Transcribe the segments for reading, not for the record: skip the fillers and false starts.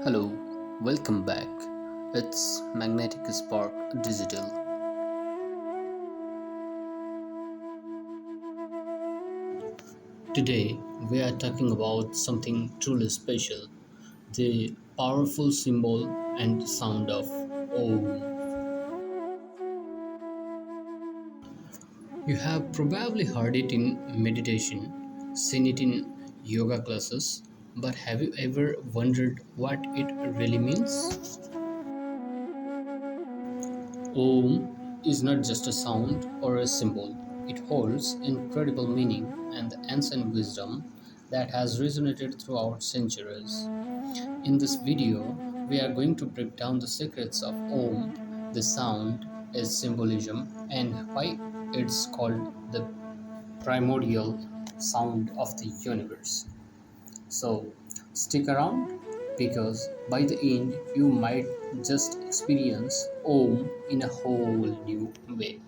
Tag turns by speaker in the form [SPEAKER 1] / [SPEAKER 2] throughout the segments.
[SPEAKER 1] Hello, welcome back. It's Magnetic Spark Digital. Today, we are talking about something truly special, the powerful symbol and sound of Om. You have probably heard it in meditation, seen it in yoga classes, but have you ever wondered what it really means? Om is not just a sound or a symbol, it holds incredible meaning and ancient wisdom that has resonated throughout centuries. In this video, we are going to break down the secrets of Om, the sound, its symbolism, and why it's called the primordial sound of the universe. So, stick around because by the end, you might just experience Om in a whole new way.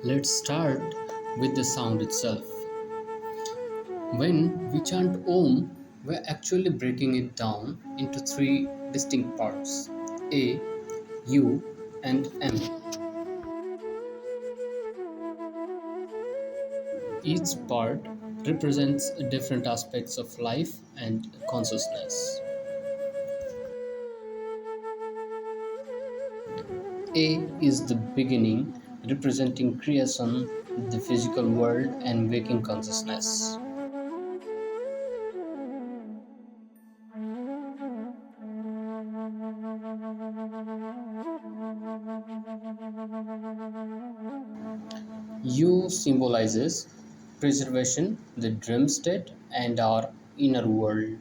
[SPEAKER 1] Let's start with the sound itself. When we chant Om, we're actually breaking it down into three distinct parts: A, U, and M. Each part represents different aspects of life and consciousness. A is the beginning, representing creation, the physical world, and waking consciousness. U symbolizes preservation, the dream state, and our inner world.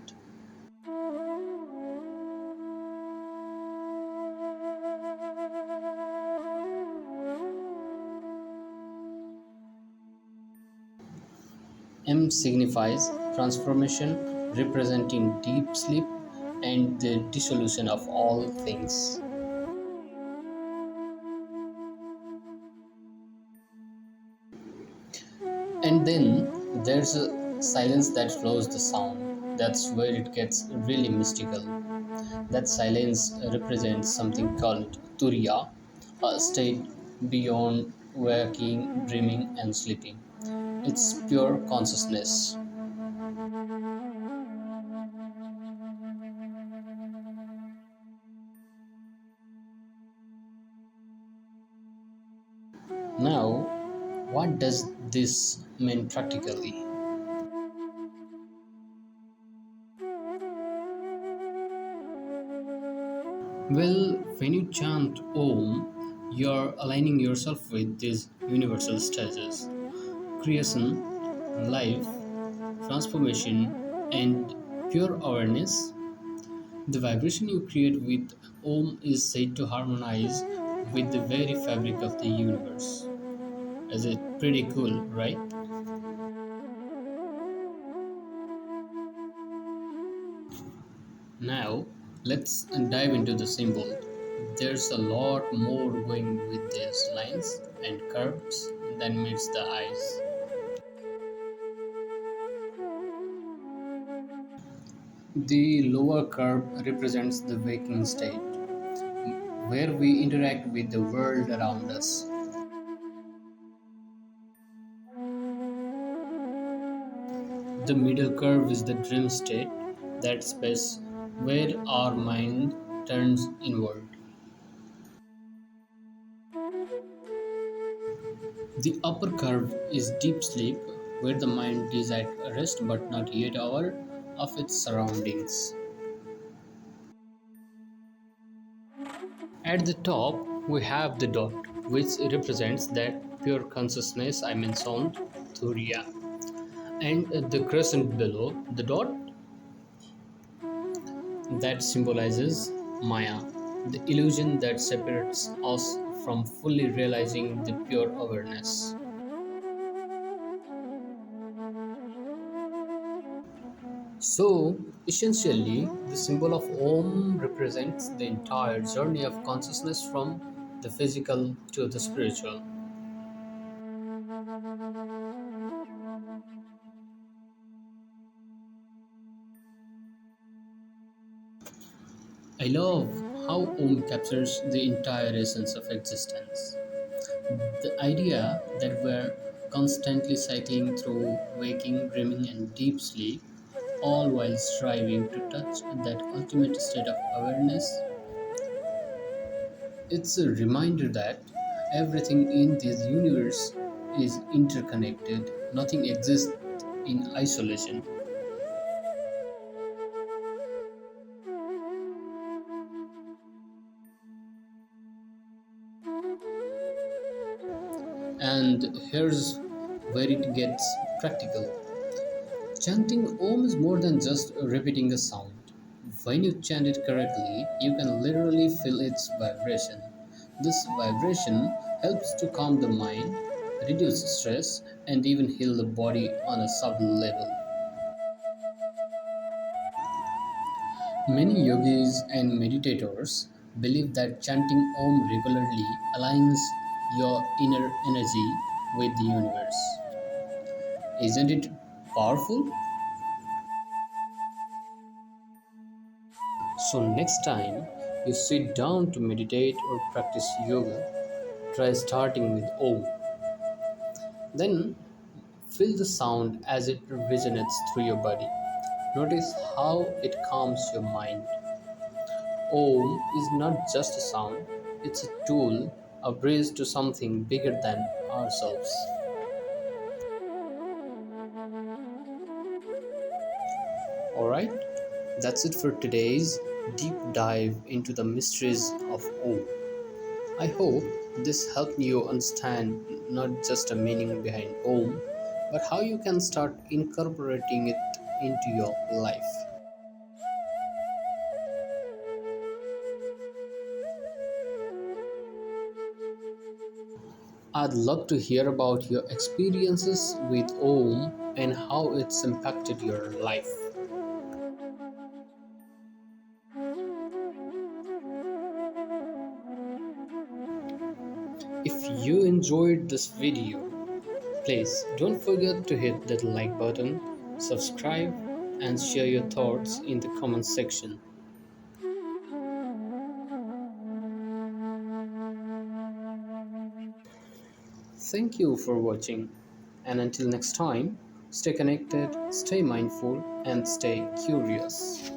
[SPEAKER 1] M signifies transformation, representing deep sleep and the dissolution of all things. And then there's a silence that flows the sound. That's where it gets really mystical. That silence represents something called Turiya, a state beyond waking, dreaming, and sleeping. It's pure consciousness. Now, what does this mean practically? Well, when you chant Om, you're aligning yourself with these universal stages: creation, life, transformation, and pure awareness. The vibration you create with Om is said to harmonize with the very fabric of the universe. Is it pretty cool, right? Now, let's dive into the symbol. There's a lot more going with these lines and curves than meets the eyes. The lower curve represents the waking state, where we interact with the world around us. The middle curve is the dream state, that space where our mind turns inward. The upper curve is deep sleep, where the mind is at rest but not yet aware of its surroundings. At the top, we have the dot, which represents that pure consciousness I mentioned, Turiya. And the crescent below the dot, that symbolizes Maya, the illusion that separates us from fully realizing the pure awareness. So, essentially, the symbol of Om represents the entire journey of consciousness from the physical to the spiritual. I love how Om captures the entire essence of existence. The idea that we're constantly cycling through waking, dreaming, and deep sleep, all while striving to touch that ultimate state of awareness. It's a reminder that everything in this universe is interconnected, nothing exists in isolation. And here's where it gets practical. Chanting Om is more than just repeating a sound. When you chant it correctly, you can literally feel its vibration. This vibration helps to calm the mind, reduce stress, and even heal the body on a subtle level. Many yogis and meditators believe that chanting Om regularly aligns your inner energy with the universe. Isn't it powerful? So, next time you sit down to meditate or practice yoga, try starting with Om. Then feel the sound as it resonates through your body. Notice how it calms your mind. Om is not just a sound, it's a tool, a bridge to something bigger than ourselves. Alright, that's it for today's deep dive into the mysteries of Om. I hope this helped you understand not just the meaning behind Om, but how you can start incorporating it into your life. I'd love to hear about your experiences with Om and how it's impacted your life. If you enjoyed this video, please don't forget to hit that like button, subscribe, and share your thoughts in the comment section. Thank you for watching, and until next time, stay connected, stay mindful, and stay curious.